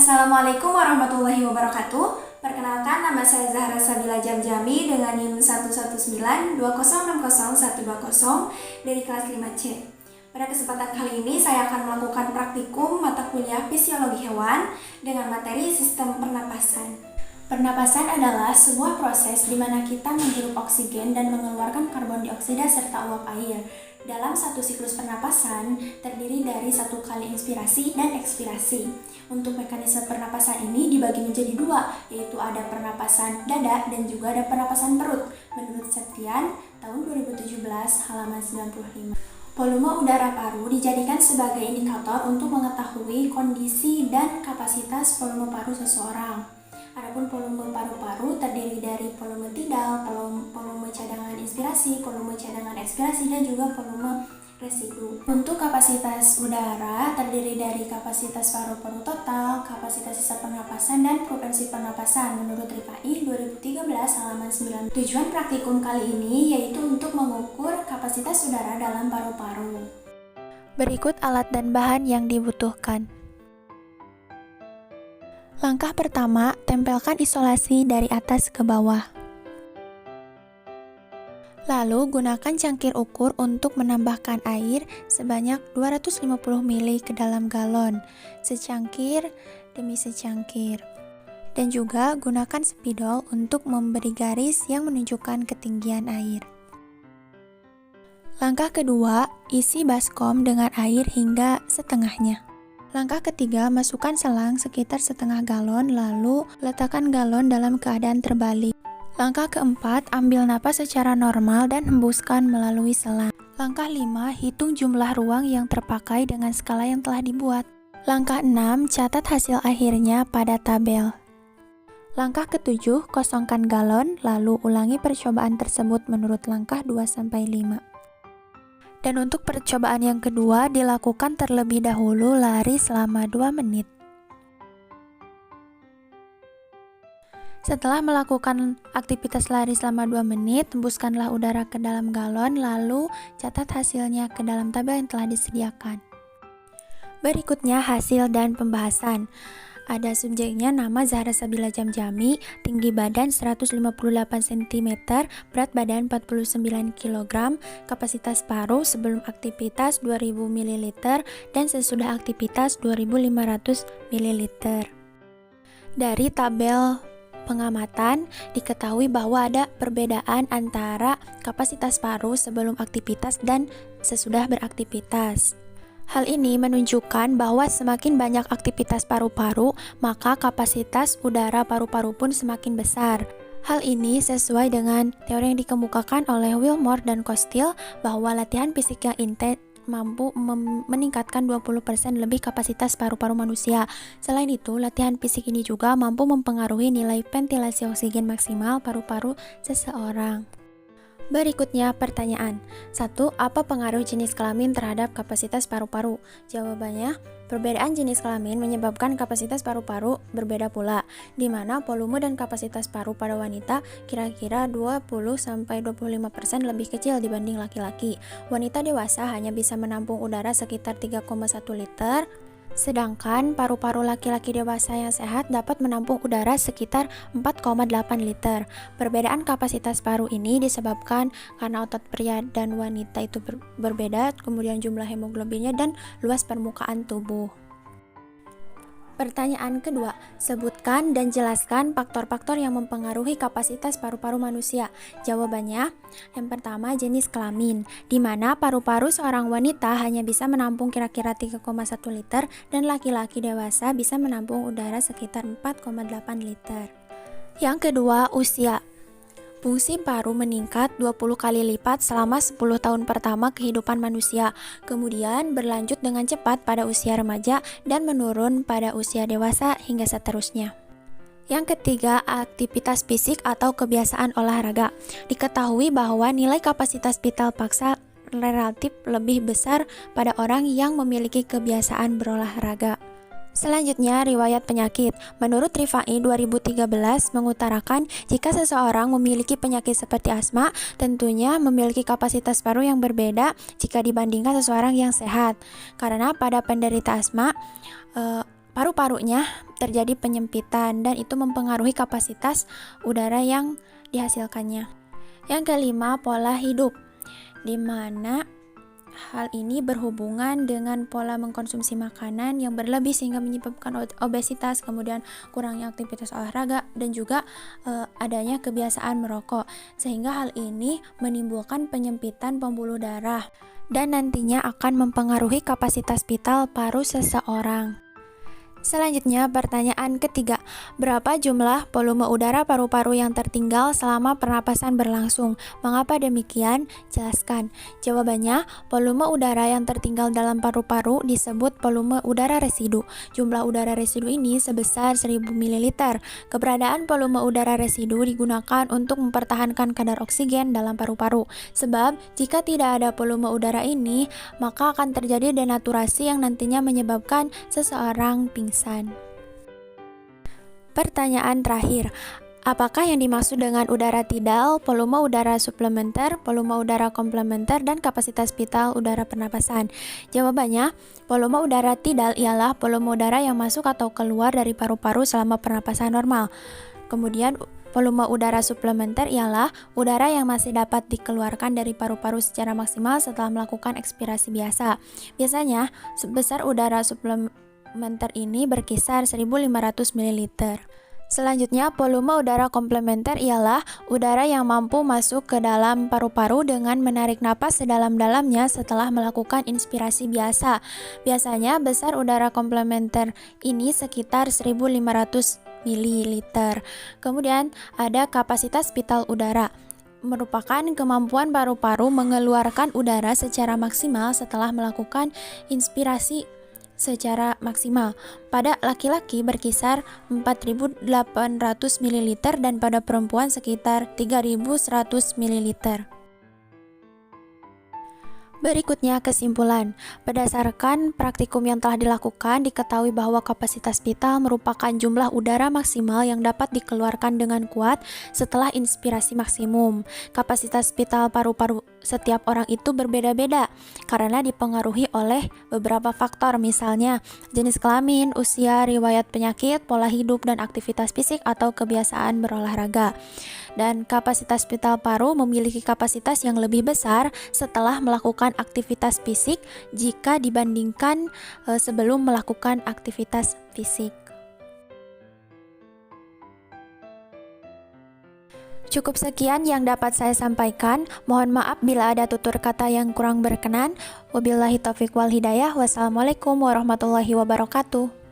Assalamualaikum warahmatullahi wabarakatuh. Perkenalkan, nama saya Zahra Sabila Jamjami dengan NIM 11920600120 dari kelas 5C. Pada kesempatan kali ini saya akan melakukan praktikum mata kuliah fisiologi hewan dengan materi sistem pernapasan. Pernapasan adalah sebuah proses di mana kita menghirup oksigen dan mengeluarkan karbon dioksida serta uap air. Dalam satu siklus pernapasan terdiri dari satu kali inspirasi dan ekspirasi. Untuk mekanisme pernapasan ini dibagi menjadi dua, yaitu ada pernapasan dada dan juga ada pernapasan perut. Menurut Septian, tahun 2017, halaman 95. Volume udara paru dijadikan sebagai indikator untuk mengetahui kondisi dan kapasitas volume paru seseorang. Adapun volume paru-paru terdiri dari volume tidal, volume cadangan inspirasi, volume cadangan ekspirasi, dan juga volume residu. Untuk kapasitas udara terdiri dari kapasitas paru-paru total, kapasitas sisa pernapasan, dan frekuensi pernapasan menurut RIPAI 2013 halaman 9. Tujuan praktikum kali ini yaitu untuk mengukur kapasitas udara dalam paru-paru. Berikut alat dan bahan yang dibutuhkan. Langkah pertama, tempelkan isolasi dari atas ke bawah. Lalu, gunakan cangkir ukur untuk menambahkan air sebanyak 250 ml ke dalam galon, secangkir demi secangkir. Dan juga gunakan spidol untuk memberi garis yang menunjukkan ketinggian air. Langkah kedua, isi baskom dengan air hingga setengahnya. Langkah ketiga, masukkan selang sekitar setengah galon, lalu letakkan galon dalam keadaan terbalik. Langkah keempat, ambil napas secara normal dan hembuskan melalui selang. Langkah 5, hitung jumlah ruang yang terpakai dengan skala yang telah dibuat. Langkah 6, catat hasil akhirnya pada tabel. Langkah ke-7, kosongkan galon, lalu ulangi percobaan tersebut menurut langkah 2-5. Dan untuk percobaan yang kedua dilakukan terlebih dahulu lari selama 2 menit. Setelah melakukan aktivitas lari selama 2 menit, hembuskanlah udara ke dalam galon, lalu catat hasilnya ke dalam tabel yang telah disediakan. Berikutnya hasil dan pembahasan. Ada subjeknya nama Zahra Sabila Jamjami, tinggi badan 158 cm, berat badan 49 kg, kapasitas paru sebelum aktivitas 2000 ml dan sesudah aktivitas 2500 ml. Dari tabel pengamatan diketahui bahwa ada perbedaan antara kapasitas paru sebelum aktivitas dan sesudah beraktivitas. Hal ini menunjukkan bahwa semakin banyak aktivitas paru-paru, maka kapasitas udara paru-paru pun semakin besar. Hal ini sesuai dengan teori yang dikemukakan oleh Wilmore dan Costil bahwa latihan fisik yang intens mampu meningkatkan 20% lebih kapasitas paru-paru manusia. Selain itu, latihan fisik ini juga mampu mempengaruhi nilai ventilasi oksigen maksimal paru-paru seseorang. Berikutnya pertanyaan. 1. Apa pengaruh jenis kelamin terhadap kapasitas paru-paru? Jawabannya, perbedaan jenis kelamin menyebabkan kapasitas paru-paru berbeda pula, di mana volume dan kapasitas paru pada wanita kira-kira 20-25% lebih kecil dibanding laki-laki. Wanita dewasa hanya bisa menampung udara sekitar 3,1 liter, sedangkan paru-paru laki-laki dewasa yang sehat dapat menampung udara sekitar 4,8 liter. Perbedaan kapasitas paru ini disebabkan karena otot pria dan wanita itu berbeda, kemudian jumlah hemoglobinnya dan luas permukaan tubuh. Pertanyaan kedua, sebutkan dan jelaskan faktor-faktor yang mempengaruhi kapasitas paru-paru manusia. Jawabannya, yang pertama jenis kelamin, di mana paru-paru seorang wanita hanya bisa menampung kira-kira 3,1 liter dan laki-laki dewasa bisa menampung udara sekitar 4,8 liter. Yang kedua, usia. Fungsi paru meningkat 20 kali lipat selama 10 tahun pertama kehidupan manusia, kemudian berlanjut dengan cepat pada usia remaja dan menurun pada usia dewasa hingga seterusnya. Yang ketiga, aktivitas fisik atau kebiasaan olahraga. Diketahui bahwa nilai kapasitas vital paksa relatif lebih besar pada orang yang memiliki kebiasaan berolahraga. Selanjutnya, riwayat penyakit. Menurut RIPAI 2013 mengutarakan jika seseorang memiliki penyakit seperti asma, tentunya memiliki kapasitas paru yang berbeda jika dibandingkan seseorang yang sehat. Karena pada penderita asma, paru-parunya terjadi penyempitan dan itu mempengaruhi kapasitas udara yang dihasilkannya. Yang kelima, pola hidup, di mana hal ini berhubungan dengan pola mengkonsumsi makanan yang berlebih sehingga menyebabkan obesitas, kemudian kurangnya aktivitas olahraga, dan juga adanya kebiasaan merokok, sehingga hal ini menimbulkan penyempitan pembuluh darah dan nantinya akan mempengaruhi kapasitas vital paru seseorang. Selanjutnya, pertanyaan ketiga, berapa jumlah volume udara paru-paru yang tertinggal selama pernapasan berlangsung? Mengapa demikian? Jelaskan. Jawabannya, volume udara yang tertinggal dalam paru-paru disebut volume udara residu. Jumlah udara residu ini sebesar 1000 ml. Keberadaan volume udara residu digunakan untuk mempertahankan kadar oksigen dalam paru-paru. Sebab, jika tidak ada volume udara ini, maka akan terjadi denaturasi yang nantinya menyebabkan seseorang pingsan. Pertanyaan terakhir, apakah yang dimaksud dengan udara tidal, volume udara suplementer, volume udara komplementer, dan kapasitas vital udara pernapasan? Jawabannya, volume udara tidal ialah volume udara yang masuk atau keluar dari paru-paru selama pernapasan normal. Kemudian, volume udara suplementer ialah udara yang masih dapat dikeluarkan dari paru-paru secara maksimal setelah melakukan ekspirasi biasa. Biasanya, sebesar udara suplementer ini berkisar 1500 ml. Selanjutnya, volume udara komplementer ialah udara yang mampu masuk ke dalam paru-paru dengan menarik napas sedalam-dalamnya setelah melakukan inspirasi biasa. Biasanya, besar udara komplementer ini sekitar 1500 ml. Kemudian, ada kapasitas vital udara, merupakan kemampuan paru-paru mengeluarkan udara secara maksimal setelah melakukan inspirasi secara maksimal. Pada laki-laki berkisar 4800 ml dan pada perempuan sekitar 3100 ml. Berikutnya kesimpulan. Berdasarkan praktikum yang telah dilakukan, diketahui bahwa kapasitas vital merupakan jumlah udara maksimal yang dapat dikeluarkan dengan kuat setelah inspirasi maksimum. Kapasitas vital paru-paru setiap orang itu berbeda-beda karena dipengaruhi oleh beberapa faktor, misalnya jenis kelamin, usia, riwayat penyakit, pola hidup, dan aktivitas fisik atau kebiasaan berolahraga. Dan kapasitas vital paru memiliki kapasitas yang lebih besar setelah melakukan aktivitas fisik jika dibandingkan sebelum melakukan aktivitas fisik. Cukup sekian yang dapat saya sampaikan. Mohon maaf bila ada tutur kata yang kurang berkenan. Wabillahi taufiq wal hidayah. Wassalamualaikum warahmatullahi wabarakatuh.